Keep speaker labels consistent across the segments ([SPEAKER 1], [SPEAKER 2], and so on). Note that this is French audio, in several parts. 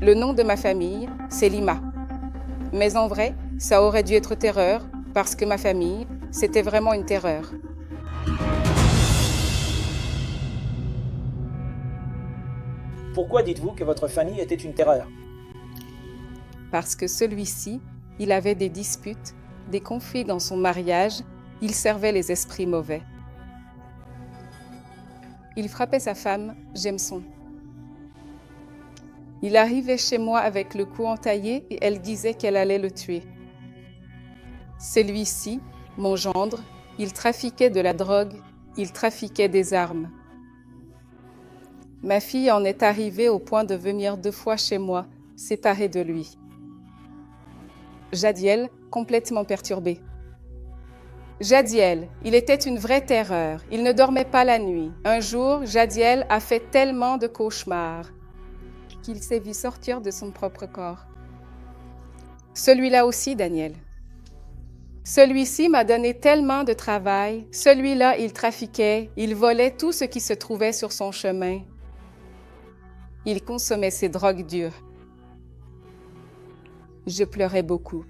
[SPEAKER 1] Le nom de ma famille, c'est Lima. Mais en vrai, ça aurait dû être Terreur, parce que ma famille, c'était vraiment une terreur.
[SPEAKER 2] Pourquoi dites-vous que votre famille était une terreur?
[SPEAKER 1] Parce que celui-ci, il avait des disputes, des conflits dans son mariage, il servait les esprits mauvais. Il frappait sa femme, Jameson. Il arrivait chez moi avec le cou entaillé et elle disait qu'elle allait le tuer. Celui-ci, mon gendre, il trafiquait de la drogue, il trafiquait des armes. Ma fille en est arrivée au point de venir 2 fois chez moi, séparée de lui. Jadiel, complètement perturbé. Jadiel, il était une vraie terreur. Il ne dormait pas la nuit. Un jour, Jadiel a fait tellement de cauchemars qu'il s'est vu sortir de son propre corps. Celui-là aussi, Daniel. Celui-ci m'a donné tellement de travail. Celui-là, il trafiquait, il volait tout ce qui se trouvait sur son chemin. Il consommait ses drogues dures. Je pleurais beaucoup.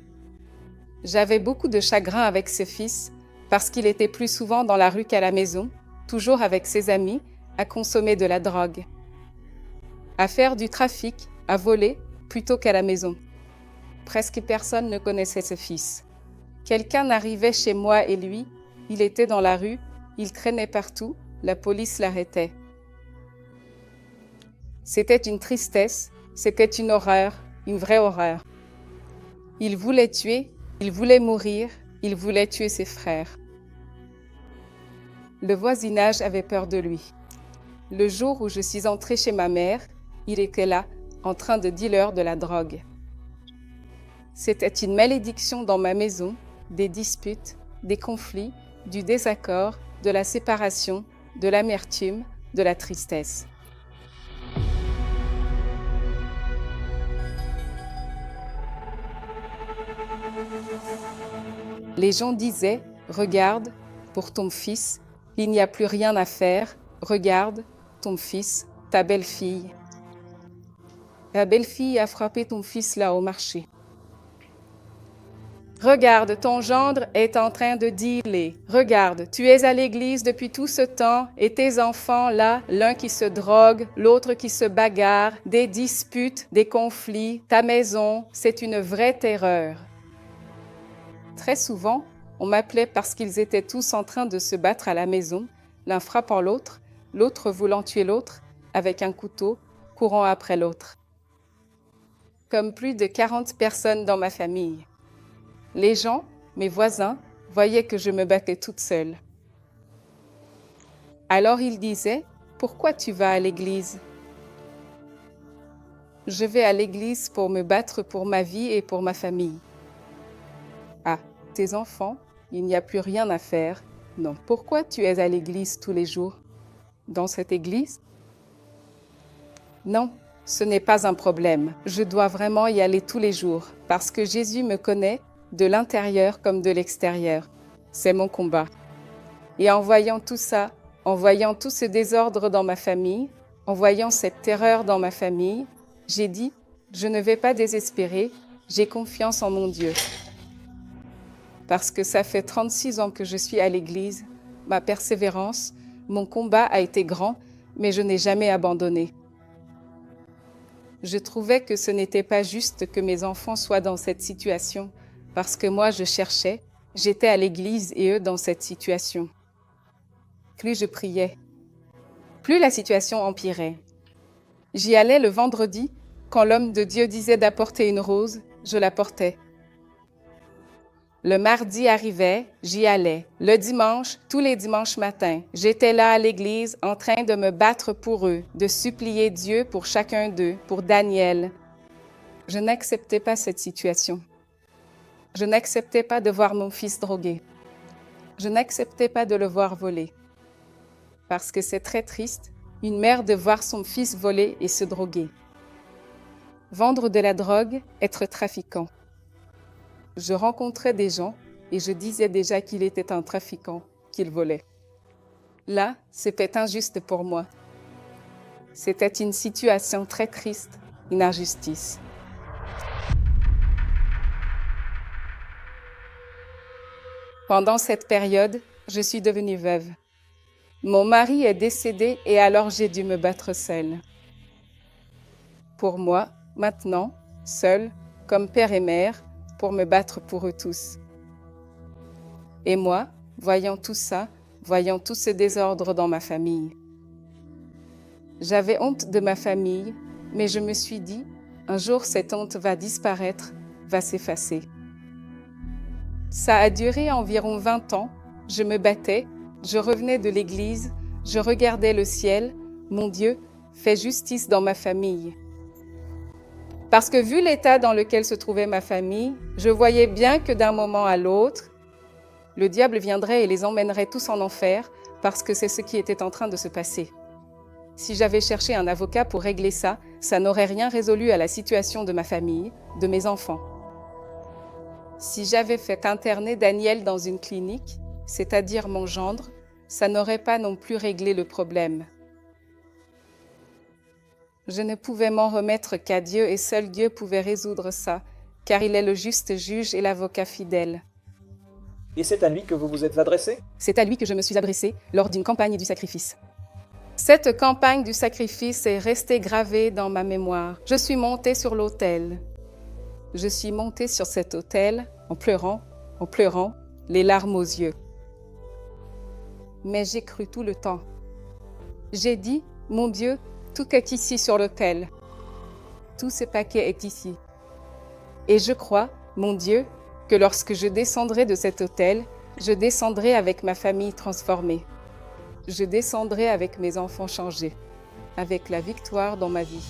[SPEAKER 1] J'avais beaucoup de chagrin avec ce fils parce qu'il était plus souvent dans la rue qu'à la maison, toujours avec ses amis, à consommer de la drogue, à faire du trafic, à voler, plutôt qu'à la maison. Presque personne ne connaissait ce fils. Quelqu'un arrivait chez moi et lui, il était dans la rue, il traînait partout, la police l'arrêtait. C'était une tristesse, c'était une horreur, une vraie horreur. Il voulait tuer, il voulait mourir, il voulait tuer ses frères. Le voisinage avait peur de lui. Le jour où je suis entrée chez ma mère, il était là, en train de dealer de la drogue. C'était une malédiction dans ma maison, des disputes, des conflits, du désaccord, de la séparation, de l'amertume, de la tristesse. Les gens disaient, « Regarde, pour ton fils, il n'y a plus rien à faire. Regarde, ton fils, ta belle-fille. La belle-fille a frappé ton fils là au marché. Regarde, ton gendre est en train de dealer. Regarde, tu es à l'église depuis tout ce temps et tes enfants là, l'un qui se drogue, l'autre qui se bagarre, des disputes, des conflits. Ta maison, c'est une vraie terreur. » Très souvent, on m'appelait parce qu'ils étaient tous en train de se battre à la maison, l'un frappant l'autre, l'autre voulant tuer l'autre, avec un couteau, courant après l'autre. Comme plus de 40 personnes dans ma famille. Les gens, mes voisins, voyaient que je me battais toute seule. Alors ils disaient, « Pourquoi tu vas à l'église ?» Je vais à l'église pour me battre pour ma vie et pour ma famille. Ah, tes enfants, il n'y a plus rien à faire. Non, pourquoi tu es à l'église tous les jours? Dans cette église? Non, ce n'est pas un problème. Je dois vraiment y aller tous les jours parce que Jésus me connaît de l'intérieur comme de l'extérieur. C'est mon combat. Et en voyant tout ça, en voyant tout ce désordre dans ma famille, en voyant cette terreur dans ma famille, j'ai dit, je ne vais pas désespérer, j'ai confiance en mon Dieu. Parce que ça fait 36 ans que je suis à l'église, ma persévérance, mon combat a été grand, mais je n'ai jamais abandonné. Je trouvais que ce n'était pas juste que mes enfants soient dans cette situation, parce que moi je cherchais, j'étais à l'église et eux dans cette situation. Plus je priais, plus la situation empirait. J'y allais le vendredi, quand l'homme de Dieu disait d'apporter une rose, je la portais. Le mardi arrivait, j'y allais. Le dimanche, tous les dimanches matins, j'étais là à l'église en train de me battre pour eux, de supplier Dieu pour chacun d'eux, pour Daniel. Je n'acceptais pas cette situation. Je n'acceptais pas de voir mon fils drogué. Je n'acceptais pas de le voir voler. Parce que c'est très triste, une mère de voir son fils voler et se droguer. Vendre de la drogue, être trafiquant. Je rencontrais des gens et je disais déjà qu'il était un trafiquant, qu'il volait. Là, c'était injuste pour moi. C'était une situation très triste, une injustice. Pendant cette période, je suis devenue veuve. Mon mari est décédé et alors j'ai dû me battre seule. Pour moi, maintenant, seule, comme père et mère, pour me battre pour eux tous. Et moi, voyant tout ça, voyant tout ce désordre dans ma famille. J'avais honte de ma famille, mais je me suis dit, un jour cette honte va disparaître, va s'effacer. Ça a duré environ 20 ans, je me battais, je revenais de l'église, je regardais le ciel, mon Dieu, fais justice dans ma famille. Parce que vu l'état dans lequel se trouvait ma famille, je voyais bien que d'un moment à l'autre, le diable viendrait et les emmènerait tous en enfer parce que c'est ce qui était en train de se passer. Si j'avais cherché un avocat pour régler ça, ça n'aurait rien résolu à la situation de ma famille, de mes enfants. Si j'avais fait interner Daniel dans une clinique, c'est-à-dire mon gendre, ça n'aurait pas non plus réglé le problème. Je ne pouvais m'en remettre qu'à Dieu et seul Dieu pouvait résoudre ça, car il est le juste juge et l'avocat fidèle.
[SPEAKER 2] Et c'est à lui que vous vous êtes adressé?
[SPEAKER 1] C'est à lui que je me suis adressée lors d'une campagne du sacrifice. Cette campagne du sacrifice est restée gravée dans ma mémoire. Je suis montée sur l'autel. Je suis montée sur cet autel en pleurant, les larmes aux yeux. Mais j'ai cru tout le temps. J'ai dit, mon Dieu, tout est ici sur l'autel. Tout ce paquet est ici. Et je crois, mon Dieu, que lorsque je descendrai de cet autel, je descendrai avec ma famille transformée. Je descendrai avec mes enfants changés, avec la victoire dans ma vie.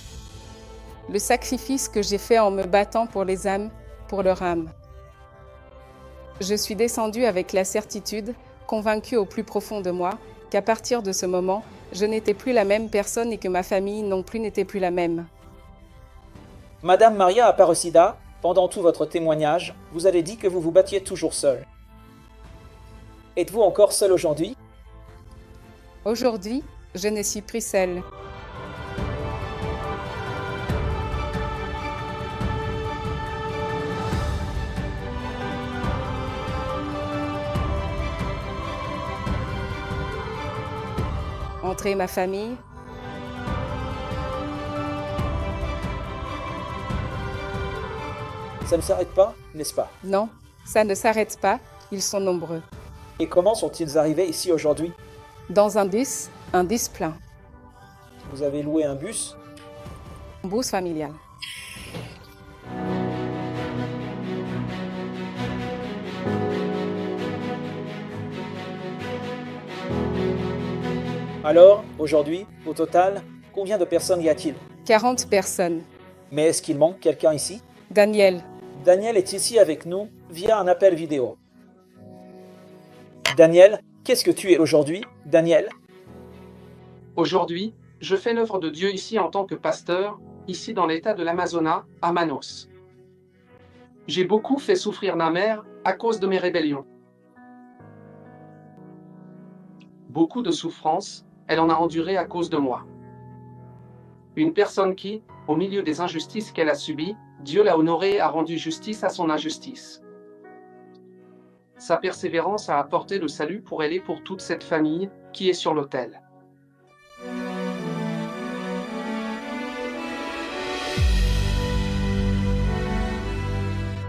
[SPEAKER 1] Le sacrifice que j'ai fait en me battant pour les âmes, pour leur âme. Je suis descendue avec la certitude, convaincue au plus profond de moi, qu'à partir de ce moment, je n'étais plus la même personne et que ma famille non plus n'était plus la même.
[SPEAKER 2] Madame Maria Aparecida, pendant tout votre témoignage, vous avez dit que vous vous battiez toujours seule. Êtes-vous encore seule aujourd'hui?
[SPEAKER 1] Aujourd'hui, je ne suis plus seule. Entrer ma famille,
[SPEAKER 2] Ça ne s'arrête pas, n'est-ce pas?
[SPEAKER 1] non, ça ne s'arrête pas, ils sont nombreux.
[SPEAKER 2] Et comment sont-ils arrivés ici aujourd'hui?
[SPEAKER 1] Dans un bus plein,
[SPEAKER 2] Vous avez loué un bus?
[SPEAKER 1] un bus familial.
[SPEAKER 2] Alors, aujourd'hui, au total, combien de personnes y a-t-il?
[SPEAKER 1] 40 personnes.
[SPEAKER 2] Mais est-ce qu'il manque quelqu'un ici?
[SPEAKER 1] Daniel,
[SPEAKER 2] Daniel est ici avec nous via un appel vidéo. Daniel, qu'est-ce que tu es aujourd'hui, Daniel?
[SPEAKER 3] Aujourd'hui, je fais l'œuvre de Dieu ici en tant que pasteur, ici dans l'état de l'Amazonas, à Manaus. J'ai beaucoup fait souffrir ma mère à cause de mes rébellions. Beaucoup de souffrances, elle en a enduré à cause de moi. Une personne qui, au milieu des injustices qu'elle a subies, Dieu l'a honorée et a rendu justice à son injustice. Sa persévérance a apporté le salut pour elle et pour toute cette famille qui est sur l'autel.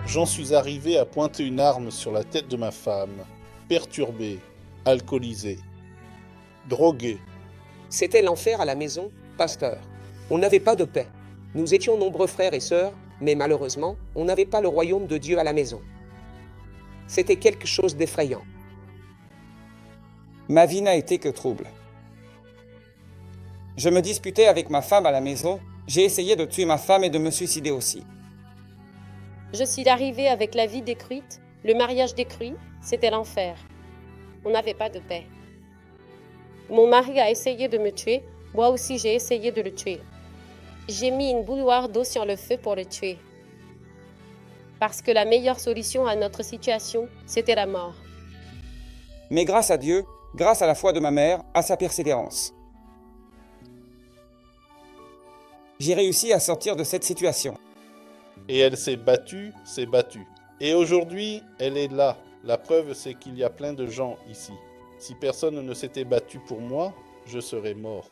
[SPEAKER 4] J'en suis arrivé à pointer une arme sur la tête de ma femme, perturbée, alcoolisée, droguée.
[SPEAKER 5] C'était l'enfer à la maison, pasteur. On n'avait pas de paix. Nous étions nombreux frères et sœurs, mais malheureusement, on n'avait pas le royaume de Dieu à la maison. C'était quelque chose d'effrayant.
[SPEAKER 6] Ma vie n'a été que trouble. Je me disputais avec ma femme à la maison. J'ai essayé de tuer ma femme et de me suicider aussi.
[SPEAKER 7] Je suis arrivée avec la vie détruite, le mariage détruit, c'était l'enfer. On n'avait pas de paix. Mon mari a essayé de me tuer, moi aussi j'ai essayé de le tuer. J'ai mis une bouilloire d'eau sur le feu pour le tuer. Parce que la meilleure solution à notre situation, c'était la mort.
[SPEAKER 6] Mais grâce à Dieu, grâce à la foi de ma mère, à sa persévérance, j'ai réussi à sortir de cette situation.
[SPEAKER 4] Et elle s'est battue. Et aujourd'hui, elle est là. La preuve, c'est qu'il y a plein de gens ici. Si personne ne s'était battu pour moi, je serais mort.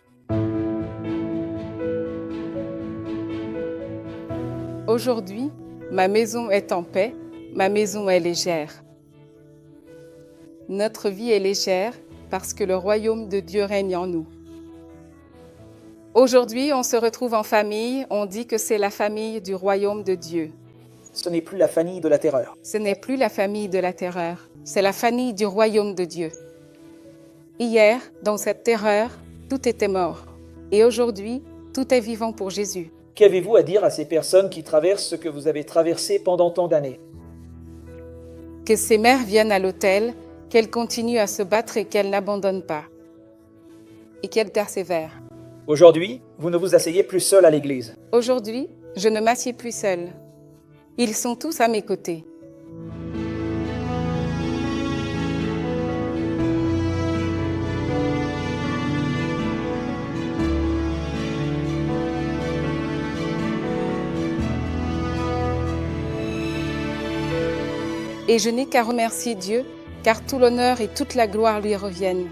[SPEAKER 1] Aujourd'hui, ma maison est en paix, ma maison est légère. Notre vie est légère parce que le royaume de Dieu règne en nous. Aujourd'hui, on se retrouve en famille, on dit que c'est la famille du royaume de Dieu.
[SPEAKER 2] Ce n'est plus la famille de la terreur.
[SPEAKER 1] Ce n'est plus la famille de la terreur, c'est la famille du royaume de Dieu. Hier, dans cette terreur, tout était mort. Et aujourd'hui, tout est vivant pour Jésus.
[SPEAKER 2] Qu'avez-vous à dire à ces personnes qui traversent ce que vous avez traversé pendant tant d'années?
[SPEAKER 1] Que ces mères viennent à l'autel, qu'elles continuent à se battre et qu'elles n'abandonnent pas. Et qu'elles persévèrent.
[SPEAKER 2] Aujourd'hui, vous ne vous asseyez plus seul à l'église.
[SPEAKER 1] Aujourd'hui, je ne m'assieds plus seule. Ils sont tous à mes côtés. Et je n'ai qu'à remercier Dieu, car tout l'honneur et toute la gloire lui reviennent.